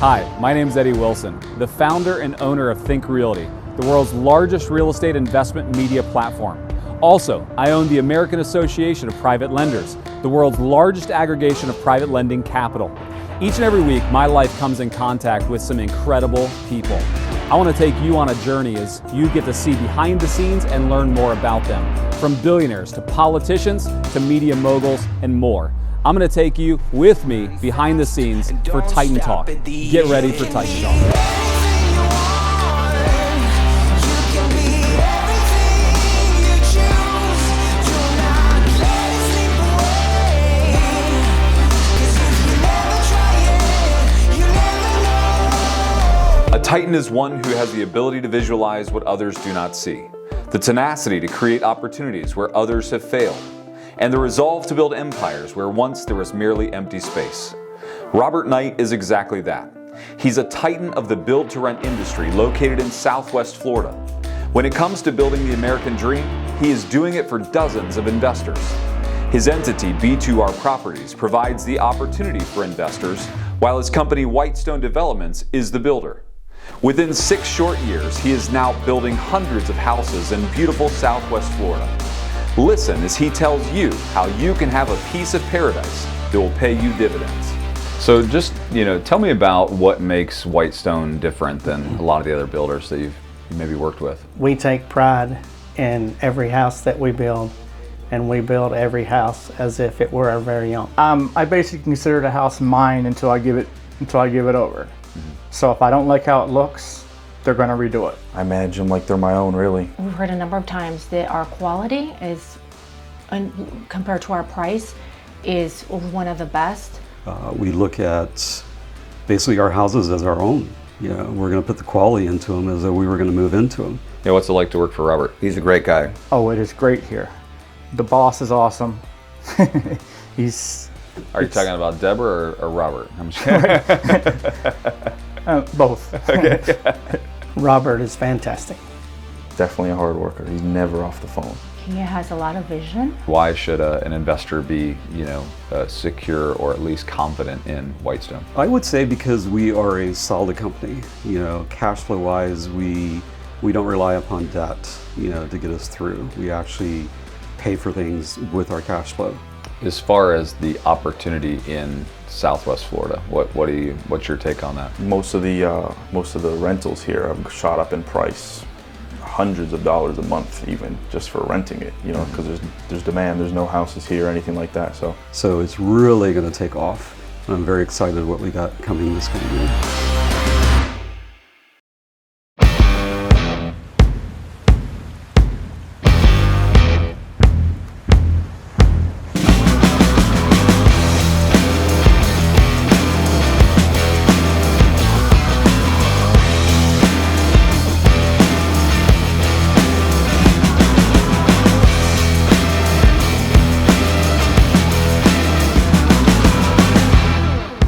Hi, my name is Eddie Wilson, the founder and owner of Think Realty, the world's largest real estate investment media platform. Also, I own the American Association of Private Lenders, the world's largest aggregation of private lending capital. Each and every week, my life comes in contact with some incredible people. I want to take you on a journey as you get to see behind the scenes and learn more about them, from billionaires to politicians to media moguls and more. I'm going to take you with me behind the scenes for Titan Talk. Get ready for Titan Talk. A Titan is one who has the ability to visualize what others do not see, the tenacity to create opportunities where others have failed, and the resolve to build empires where once there was merely empty space. Robert Knight is exactly that. He's a titan of the build-to-rent industry located in Southwest Florida. When it comes to building the American dream, he is doing it for dozens of investors. His entity, B2R Properties, provides the opportunity for investors, while his company Whitestone Developments is the builder. Within 6 short years, he is now building hundreds of houses in beautiful Southwest Florida. Listen as he tells you how you can have a piece of paradise that will pay you dividends. So just, tell me about what makes Whitestone different than a lot of the other builders that you've maybe worked with. We take pride in every house that we build, and we build every house as if it were our very own. I basically consider the house mine until I give it over. So if I don't like how it looks, they're going to redo it. I manage them like they're my own, really. We've heard a number of times that our quality is, compared to our price, is one of the best. We look at basically our houses as our own. We're going to put the quality into them as though we were going to move into them. What's it like to work for Robert? He's a great guy. Oh, it is great here. The boss is awesome. Are you talking about Deborah or Robert? I'm both. Okay. Robert is fantastic. Definitely a hard worker. He's never off the phone. He has a lot of vision. Why should an investor be, secure or at least confident in Whitestone? I would say because we are a solid company. Cash flow wise, we don't rely upon debt, to get us through. We actually pay for things with our cash flow. As far as the opportunity in Southwest Florida, what's your take on that? Most of the rentals here have shot up in price, hundreds of dollars a month, even just for renting it. Because there's demand. There's no houses here or anything like that. So it's really going to take off. I'm very excited what we got coming this coming year.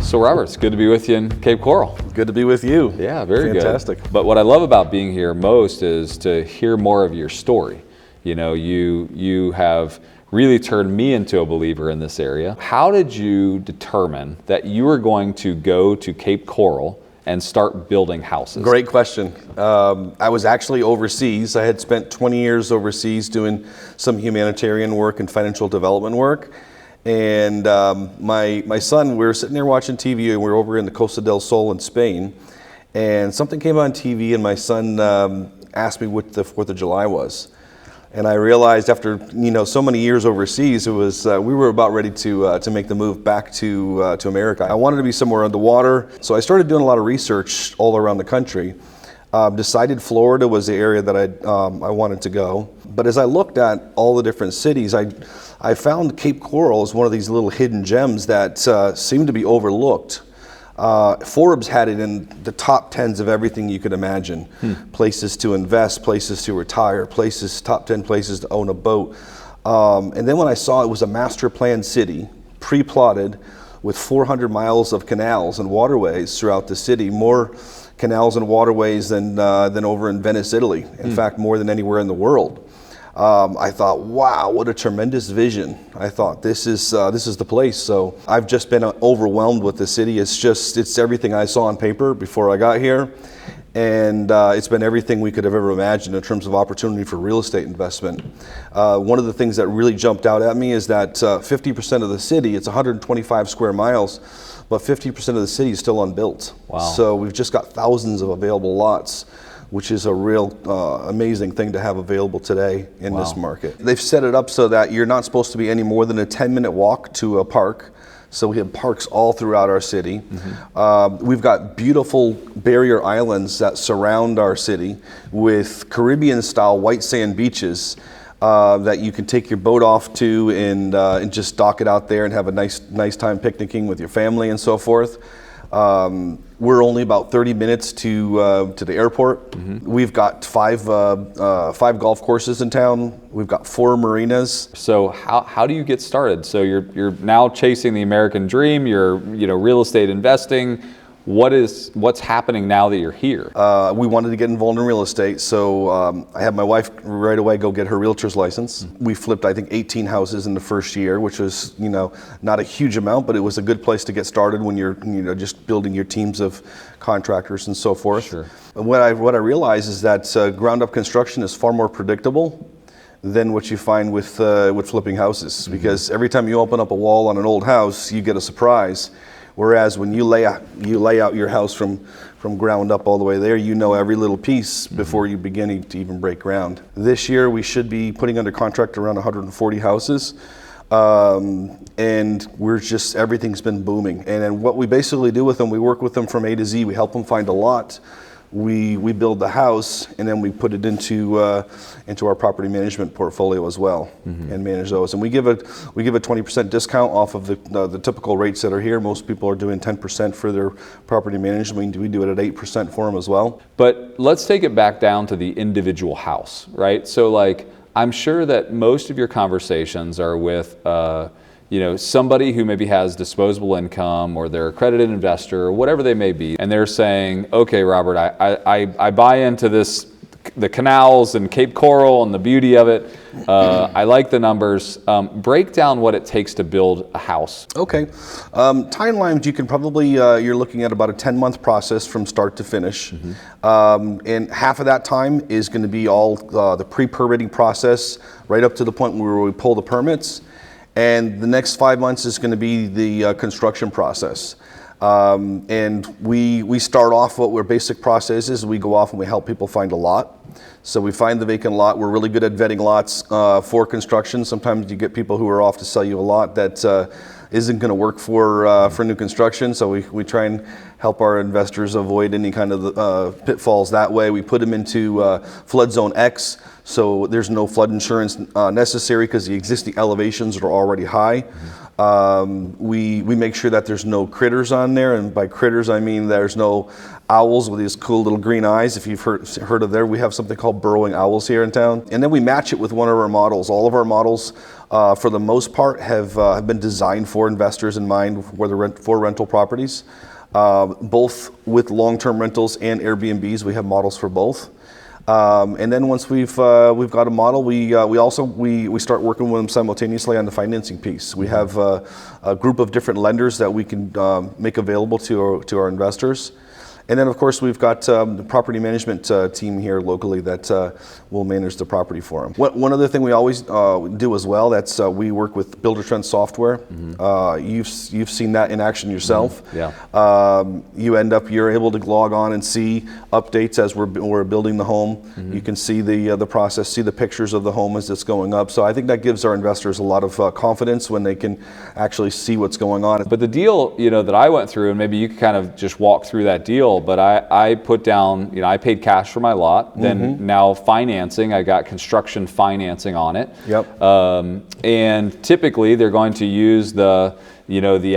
So Robert, it's good to be with you in Cape Coral. Good to be with you. Yeah, very Fantastic. good. But what I love about being here most is to hear more of your story. You have really turned me into a believer in this area. How did you determine that you were going to go to Cape Coral and start building houses? Great question. I was actually overseas. I had spent 20 years overseas doing some humanitarian work and financial development work. And my son, we were sitting there watching TV, and we were over in the Costa del Sol in Spain, and something came on TV, and my son asked me what the 4th of July was. And I realized after so many years overseas, it was we were about ready to make the move back to America. I wanted to be somewhere on the water, so I started doing a lot of research all around the country. Decided Florida was the area that I wanted to go. But as I looked at all the different cities, I found Cape Coral as one of these little hidden gems that seemed to be overlooked. Forbes had it in the top 10s of everything you could imagine. Places to invest, places to retire, top 10 places to own a boat. And then when I saw it was a master planned city, pre-plotted, with 400 miles of canals and waterways throughout the city, more canals and waterways than over in Venice, Italy. In fact, more than anywhere in the world. I thought, wow, what a tremendous vision. I thought this is the place. So I've just been overwhelmed with the city. It's everything I saw on paper before I got here. And it's been everything we could have ever imagined in terms of opportunity for real estate investment. One of the things that really jumped out at me is that 50% of the city, it's 125 square miles, but 50% of the city is still unbuilt. Wow. So we've just got thousands of available lots, which is a real amazing thing to have available today in this market. They've set it up so that you're not supposed to be any more than a 10-minute walk to a park. So we have parks all throughout our city. We've got beautiful barrier islands that surround our city with Caribbean-style white sand beaches that you can take your boat off to and just dock it out there and have a nice time picnicking with your family and so forth. We're only about 30 minutes to the airport. We've got five golf courses in town. We've got 4 marinas. So how do you get started? So you're now chasing the American dream. You're real estate investing. What's happening now that you're here? We wanted to get involved in real estate, so I had my wife right away go get her realtor's license. We flipped, I think, 18 houses in the first year, which was, not a huge amount, but it was a good place to get started when you're, just building your teams of contractors and so forth. Sure. And what I realized is that ground-up construction is far more predictable than what you find with flipping houses, because every time you open up a wall on an old house, you get a surprise. Whereas when you lay out your house from ground up all the way there, every little piece before you begin to even break ground. This year we should be putting under contract around 140 houses, and everything's been booming. And then what we basically do with them, we work with them from A to Z. We help them find a lot. We build the house, and then we put it into our property management portfolio as well, and manage those. And we give a 20% discount off of the typical rates that are here. Most people are doing 10% for their property management. We do it at 8% for them as well. But let's take it back down to the individual house, right? So I'm sure that most of your conversations are with somebody who maybe has disposable income, or they're accredited investor, or whatever they may be, and they're saying, okay, Robert, I buy into the canals and Cape Coral and the beauty of it. I like the numbers. Break down what it takes to build a house. Okay. Timelines, you can probably, you're looking at about a 10-month process from start to finish. And half of that time is going to be all the pre-permitting process, right up to the point where we pull the permits. And the next 5 months is going to be the construction process. And we start off what our basic process is. We go off and we help people find a lot. So we find the vacant lot. We're really good at vetting lots for construction. Sometimes you get people who are off to sell you a lot that isn't going to work for new construction. So we try and help our investors avoid any kind of pitfalls that way. We put them into flood zone X, so there's no flood insurance necessary because the existing elevations are already high. We make sure that there's no critters on there, and by critters I mean there's no owls with these cool little green eyes. If you've heard of there, we have something called burrowing owls here in town. And then we match it with one of our models. All of our models, for the most part, have been designed for investors in mind, for rental properties, both with long-term rentals and Airbnbs. We have models for both. And then once we've got a model, we start working with them simultaneously on the financing piece. We have a group of different lenders that we can make available to our investors. And then, of course, we've got the property management team here locally that will manage the property for them. One other thing we always do as well, that's we work with Builder-Trend software. You've seen that in action yourself. Yeah. You're able to log on and see updates as we're building the home. You can see the process, see the pictures of the home as it's going up. So I think that gives our investors a lot of confidence when they can actually see what's going on. But the deal, that I went through, and maybe you could kind of just walk through that deal, but I put down, I paid cash for my lot, then now financing, I got construction financing on it. Yep. And typically they're going to use the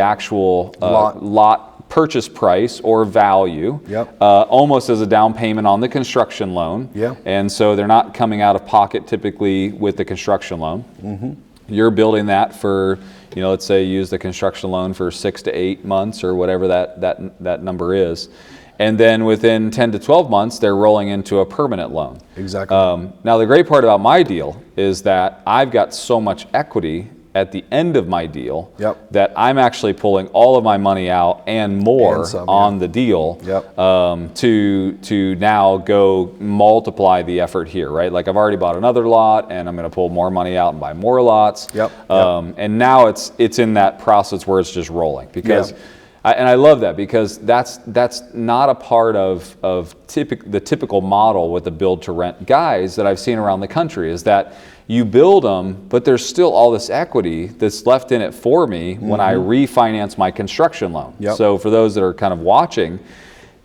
actual lot purchase price or value, almost as a down payment on the construction loan. Yeah. And so they're not coming out of pocket typically with the construction loan. You're building that for, let's say use the construction loan for 6 to 8 months or whatever that number is. And then within 10 to 12 months, they're rolling into a permanent loan. Exactly. Now, the great part about my deal is that I've got so much equity at the end of my deal Yep. that I'm actually pulling all of my money out and more And some, on yeah. the deal Yep. to now go multiply the effort here, right? Like I've already bought another lot and I'm going to pull more money out and buy more lots. Yep. And now it's in that process where it's just rolling because. Yeah. And I love that because that's not a part of the typical model with the build to rent guys that I've seen around the country is that you build them, but there's still all this equity that's left in it for me when I refinance my construction loan. Yep. So for those that are kind of watching,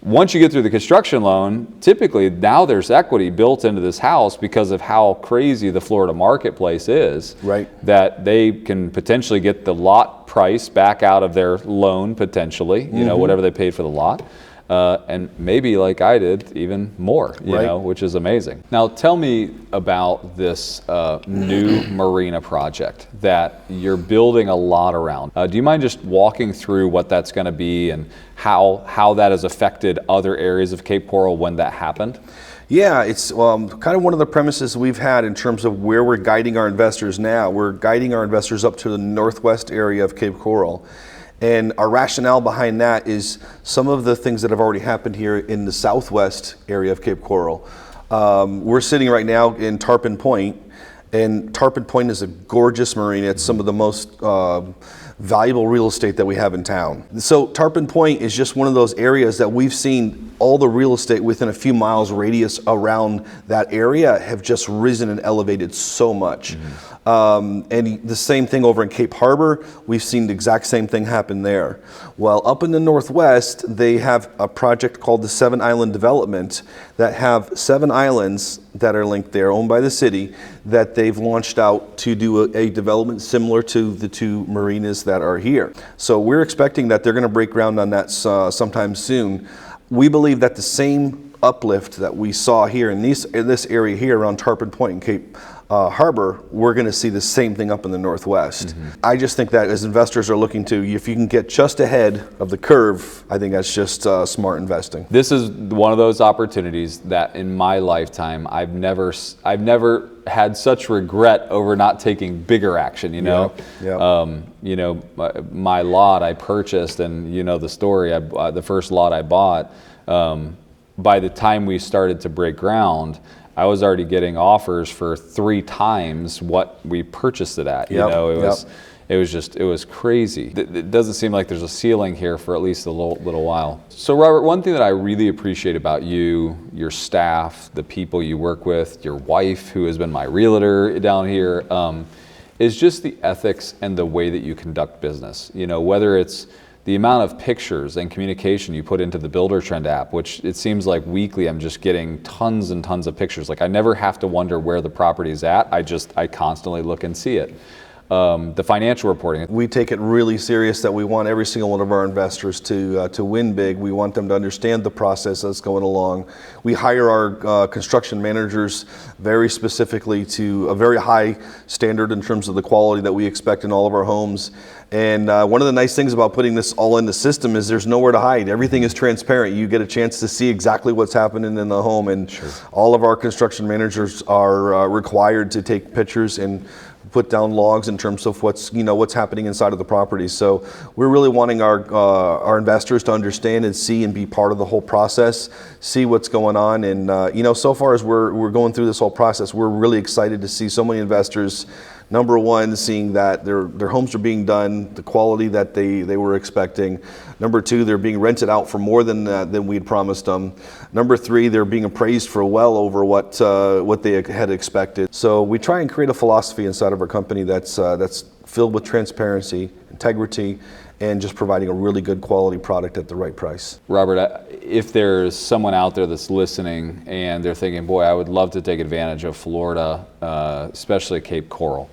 once you get through the construction loan, typically now there's equity built into this house because of how crazy the Florida marketplace is. Right. That they can potentially get the lot price back out of their loan potentially, you know, whatever they paid for the lot. And maybe like I did, even more, you Right. know, which is amazing. Now tell me about this new marina project that you're building a lot around. Do you mind just walking through what that's going to be and how that has affected other areas of Cape Coral when that happened? Yeah, it's kind of one of the premises we've had in terms of where we're guiding our investors now. We're guiding our investors up to the northwest area of Cape Coral. And our rationale behind that is some of the things that have already happened here in the southwest area of Cape Coral. We're sitting right now in Tarpon Point, and Tarpon Point is a gorgeous marina. It's some of the most valuable real estate that we have in town. So Tarpon Point is just one of those areas that we've seen all the real estate within a few miles radius around that area have just risen and elevated so much. And the same thing over in Cape Harbor, we've seen the exact same thing happen there. Well, up in the northwest, they have a project called the 7 Island Development that have 7 islands that are linked there, owned by the city, that they've launched out to do a development similar to the 2 marinas that are here. So we're expecting that they're going to break ground on that sometime soon. We believe that the same uplift that we saw here in this area here around Tarpon Point and Cape Harbor, we're going to see the same thing up in the northwest. I just think that as investors are looking to, if you can get just ahead of the curve, I think that's just smart investing. This is one of those opportunities that in my lifetime I've never had such regret over not taking bigger action. You know, you know, my lot I purchased, and you know the story. The first lot I bought, by the time we started to break ground, I was already getting offers for 3 times what we purchased it at. You know, it was crazy. It doesn't seem like there's a ceiling here for at least a little while. So Robert, one thing that I really appreciate about you, your staff, the people you work with, your wife, who has been my realtor down here, is just the ethics and the way that you conduct business. You know, whether it's the amount of pictures and communication you put into the Builder Trend app, which it seems like weekly I'm just getting tons and tons of pictures. Like I never have to wonder where the property is at. I constantly look and see it. The financial reporting. We take it really serious that we want every single one of our investors to win big. We want them to understand the process that's going along. We hire our construction managers very specifically to a very high standard in terms of the quality that we expect in all of our homes. And one of the nice things about putting this all in the system is there's nowhere to hide. Everything is transparent. You get a chance to see exactly what's happening in the home, and all of our construction managers are required to take pictures and put down logs in terms of what's happening inside of the property. So we're really wanting our investors to understand and see and be part of the whole process, see what's going on. And you know, so far as we're going through this whole process, we're really excited to see so many investors. Number one, seeing that their homes are being done, the quality that they were expecting. Number two, they're being rented out for more than we'd promised them. Number three, they're being appraised for well over what they had expected. So we try and create a philosophy inside of our company that's filled with transparency, integrity, and just providing a really good quality product at the right price. Robert, if there's someone out there that's listening and they're thinking, boy, I would love to take advantage of Florida, especially Cape Coral,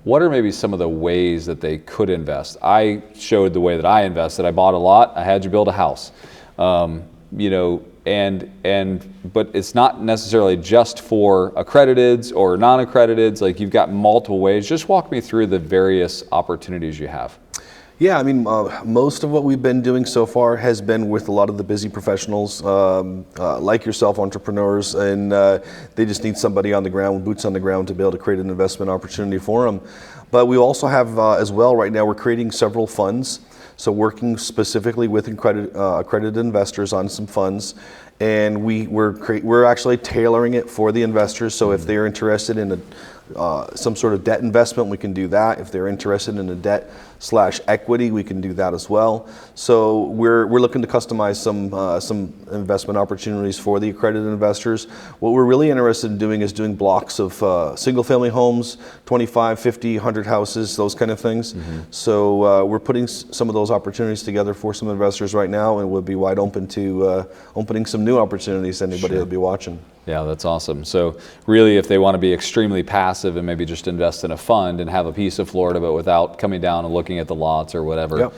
what are maybe some of the ways that they could invest? I showed the way that I invested. I bought a lot. I had you build a house. You know, but it's not necessarily just for accrediteds or non-accrediteds. Like, you've got multiple ways. Just walk me through the various opportunities you have. Yeah, I mean, most of what we've been doing so far has been with a lot of the busy professionals, like yourself, entrepreneurs, and they just need somebody on the ground, boots on the ground, to be able to create an investment opportunity for them. But we also have, as well, right now, we're creating several funds. So working specifically with accredited investors on some funds, and we're actually tailoring it for the investors. So if they're interested in some sort of debt investment, we can do that. If they're interested in a debt/equity, we can do that as well. So we're looking to customize some investment opportunities for the accredited investors. What we're really interested in doing is doing blocks of single-family homes, 25, 50, 100 houses, those kind of things. So we're putting some of those opportunities together for some investors right now, and we'll be wide open to opening some new opportunities to anybody that'll be watching. Yeah, that's awesome. So really, if they want to be extremely passive and maybe just invest in a fund and have a piece of Florida, but without coming down and looking at the lots or whatever. Yep.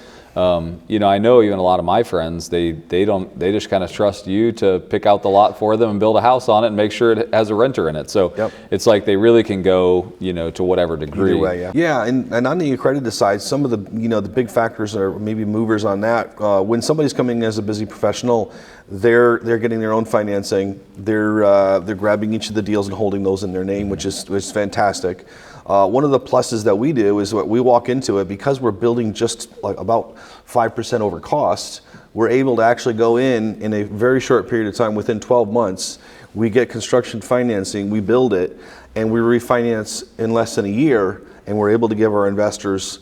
You know, I know even a lot of my friends, they just kind of trust you to pick out the lot for them and build a house on it and make sure it has a renter in it. So it's like they really can go, you know, to whatever degree. Either way, yeah, and on the accredited side, some of the, you know, the big factors are maybe movers on that. When somebody's coming as a busy professional, they're getting their own financing. They're grabbing each of the deals and holding those in their name, which is fantastic. One of the pluses that we do is what we walk into it, because we're building just like about 5% over cost, we're able to actually go in a very short period of time. Within 12 months, we get construction financing, we build it, and we refinance in less than a year, and we're able to give our investors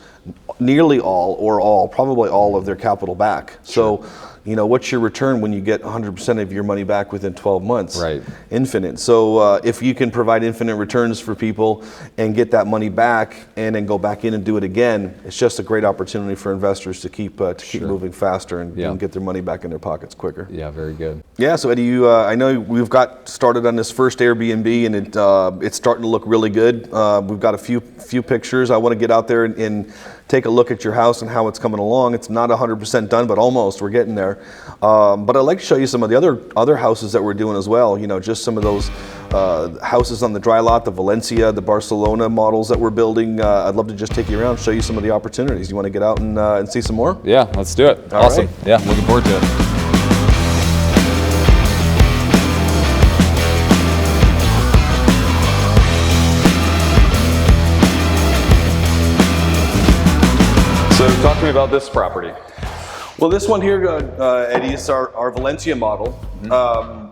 nearly probably all of their capital back. So, you know, what's your return when you get 100% of your money back within 12 months? Right. Infinite. So if you can provide infinite returns for people and get that money back and then go back in and do it again, it's just a great opportunity for investors to keep moving faster and get their money back in their pockets quicker. Yeah, very good. Yeah, so Eddie, I know we've got started on this first Airbnb, and it's starting to look really good. We've got a few pictures. I want to get out there and take a look at your house and how it's coming along. It's not 100% done, but almost. We're getting there. But I'd like to show you some of the other houses that we're doing as well. You know, just some of those houses on the dry lot, the Valencia, the Barcelona models that we're building. I'd love to just take you around, show you some of the opportunities. You want to get out and see some more? Yeah, let's do it. Awesome. Right. Yeah, looking forward to it. So talk to me about this property. Well, this one here, Eddie, is our Valencia model.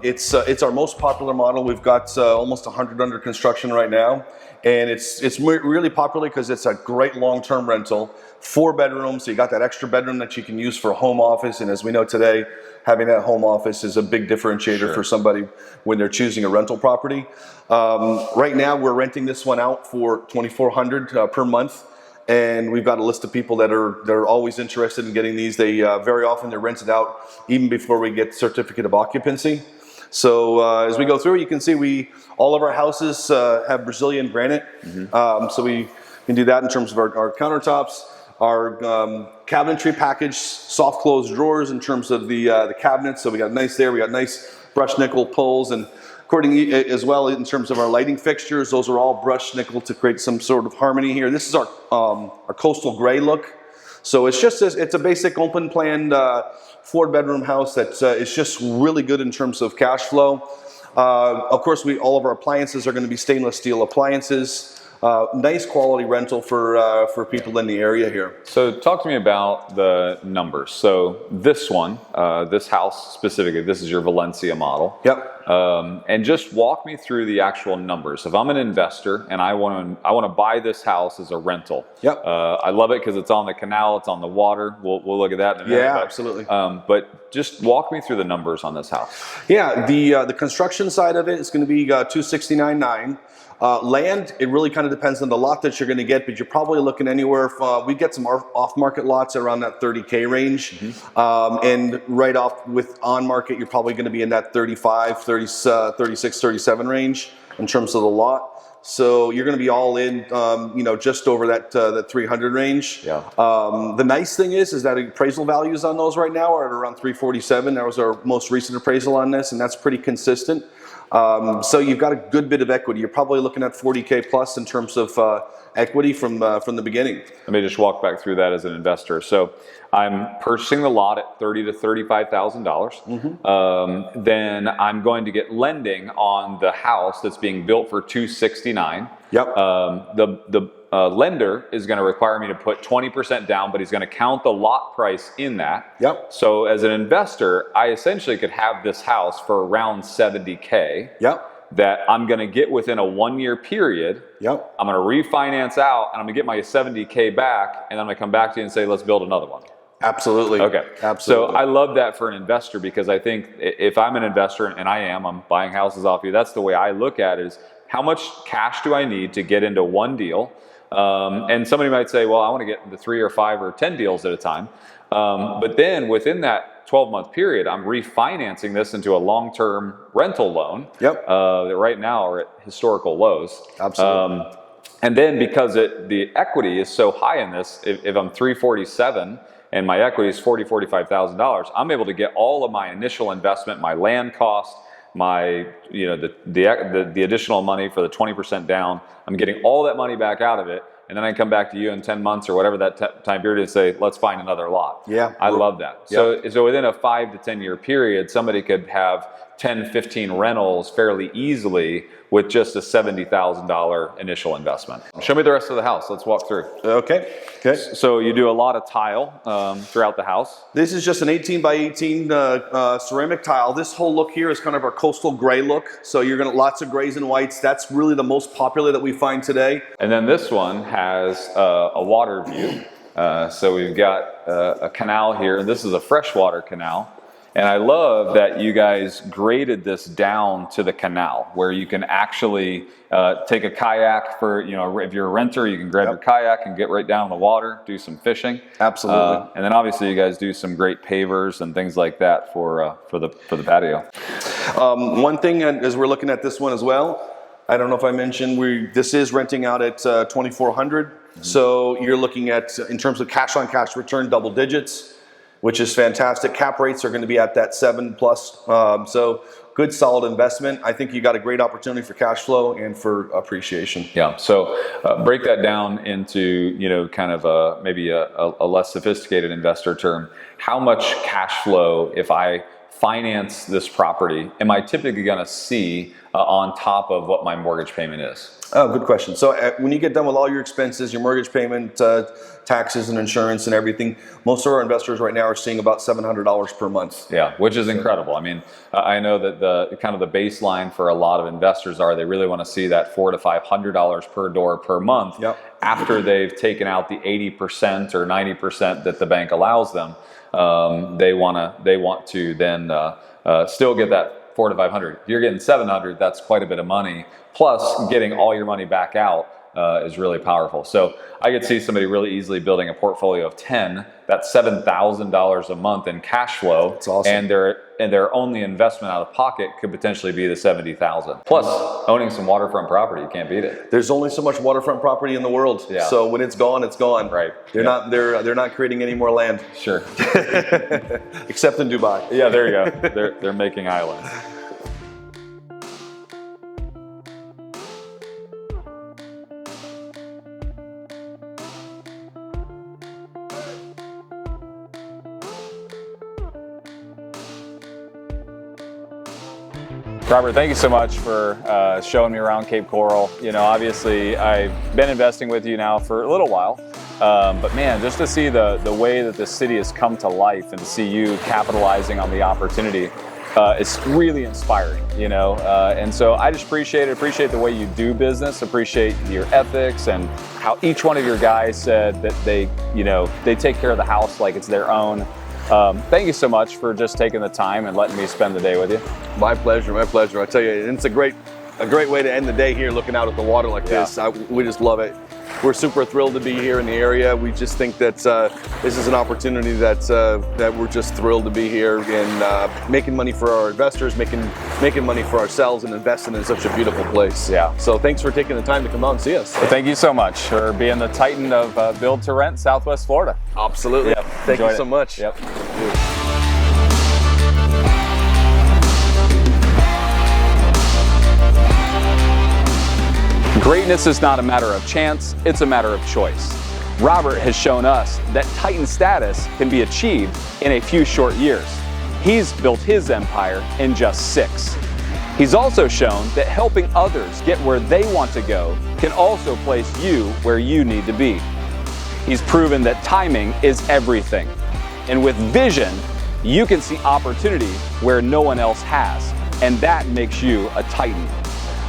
It's our most popular model. We've got almost 100 under construction right now, and it's really popular because it's a great long-term rental. 4 bedrooms, so you got that extra bedroom that you can use for a home office, and as we know today, having that home office is a big differentiator for somebody when they're choosing a rental property. Right now, we're renting this one out for $2,400 per month. And we've got a list of people that are always interested in getting these. They very often they're rented out even before we get certificate of occupancy. So as we go through, you can see all of our houses have Brazilian granite. So we can do that in terms of our countertops, our cabinetry package, soft close drawers in terms of the cabinets. So we got nice there. We got nice brushed nickel pulls, and according as well in terms of our lighting fixtures, those are all brushed nickel to create some sort of harmony here. This is our coastal gray look. So it's a basic open planned 4-bedroom house that is just really good in terms of cash flow. Of course, all of our appliances are going to be stainless steel appliances. Nice quality rental for people in the area here. So talk to me about the numbers. So this one, this house specifically, this is your Valencia model. Yep. And just walk me through the actual numbers. If I'm an investor and I want to buy this house as a rental. Yep. I love it because it's on the canal, it's on the water. We'll look at that in a minute. Yeah, absolutely. But just walk me through the numbers on this house. Yeah, the construction side of it is going to be $269,900. Land, it really kind of depends on the lot that you're going to get, but you're probably looking anywhere from, we get some off-market lots around that 30K range. And right off with on-market, you're probably going to be in that 35, 36, 37 range in terms of the lot. So you're going to be all in, just over that 300 range. Yeah. The nice thing is that appraisal values on those right now are at around 347. That was our most recent appraisal on this, and that's pretty consistent. So you've got a good bit of equity. You're probably looking at 40K plus in terms of equity from the beginning. Let me just walk back through that as an investor. So I'm purchasing the lot at $30,000 to $35,000. Then I'm going to get lending on the house that's being built for $269,000. Yep. The lender is going to require me to put 20% down, but he's going to count the lot price in that. Yep. So as an investor, I essentially could have this house for around $70K. Yep. That I'm going to get within a 1-year period. Yep. I'm going to refinance out, and I'm going to get my $70K back, and I'm going to come back to you and say, let's build another one. Absolutely. Okay. Absolutely. So I love that for an investor, because I think if I'm an investor, and I'm buying houses off you, that's the way I look at it, is how much cash do I need to get into one deal? And somebody might say, well, I want to get into 3 or 5 or 10 deals at a time. But then within that 12-month period, I'm refinancing this into a long-term rental loan. Yep. That right now are at historical lows. Absolutely. And then because the equity is so high in this, if I'm 347 and my equity is $45,000, I'm able to get all of my initial investment, my land cost, my the additional money for the 20% down. I'm getting all that money back out of it. And then I come back to you in 10 months or whatever that time period and say, let's find another lot. Yeah. I love that. Yeah. So within a 5 to 10 year period, somebody could have 10, 15 rentals fairly easily with just a $70,000 initial investment. Show me the rest of the house. Let's walk through. Okay. So you do a lot of tile throughout the house. This is just an 18 by 18 ceramic tile. This whole look here is kind of our coastal gray look. So you're gonna lots of grays and whites. That's really the most popular that we find today. And then this one has a water view. So we've got a canal here. This is a freshwater canal. And I love that you guys graded this down to the canal, where you can actually take a kayak for, if you're a renter, you can grab your kayak and get right down in the water, do some fishing. Absolutely. And then obviously you guys do some great pavers and things like that for the patio. One thing, as we're looking at this one as well, I don't know if I mentioned, this is renting out at $2,400. So you're looking at, in terms of cash on cash return, double digits, which is fantastic. Cap rates are going to be at that 7+. So good, solid investment. I think you got a great opportunity for cash flow and for appreciation. Yeah. So break that down into, kind of maybe a less sophisticated investor term. How much cash flow, if I finance this property, am I typically going to see on top of what my mortgage payment is? Oh, good question. So when you get done with all your expenses, your mortgage payment, taxes and insurance and everything, most of our investors right now are seeing about $700 per month. Yeah, which is incredible. I mean, I know that the baseline for a lot of investors they really want to see that $400 to $500 per door per month. Yep. After they've taken out the 80% or 90% that the bank allows them. They want to then still get that $400 to $500. If you're getting $700, that's quite a bit of money. Plus, getting all your money back out is really powerful. So I could see somebody really easily building a portfolio of 10. That's $7,000 a month in cash flow. That's awesome. And their only investment out of pocket could potentially be the $70,000. Plus, owning some waterfront property, you can't beat it. There's only so much waterfront property in the world. Yeah. So when it's gone, it's gone. Right. They're not creating any more land. Sure. Except in Dubai. Yeah, there you go. They're making islands. Robert, thank you so much for showing me around Cape Coral. Obviously I've been investing with you now for a little while, but man, just to see the way that the city has come to life and to see you capitalizing on the opportunity, it's really inspiring, and so I just appreciate the way you do business, appreciate your ethics and how each one of your guys said that they take care of the house like it's their own. Thank you so much for just taking the time and letting me spend the day with you. My pleasure, my pleasure. I tell you, it's a great way to end the day here, looking out at the water like this. We just love it. We're super thrilled to be here in the area. We just think that this is an opportunity that we're just thrilled to be here and making money for our investors, making money for ourselves, and investing in such a beautiful place. Yeah. So thanks for taking the time to come out and see us. Well, thank you so much for being the titan of Build to Rent Southwest Florida. Absolutely. Yep. Thank you so much. Yep. Greatness is not a matter of chance, it's a matter of choice. Robert has shown us that Titan status can be achieved in a few short years. He's built his empire in just 6. He's also shown that helping others get where they want to go can also place you where you need to be. He's proven that timing is everything. And with vision, you can see opportunity where no one else has. And that makes you a Titan.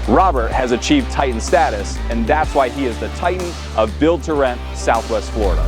Robert has achieved Titan status, and that's why he is the Titan of Build to Rent Southwest Florida.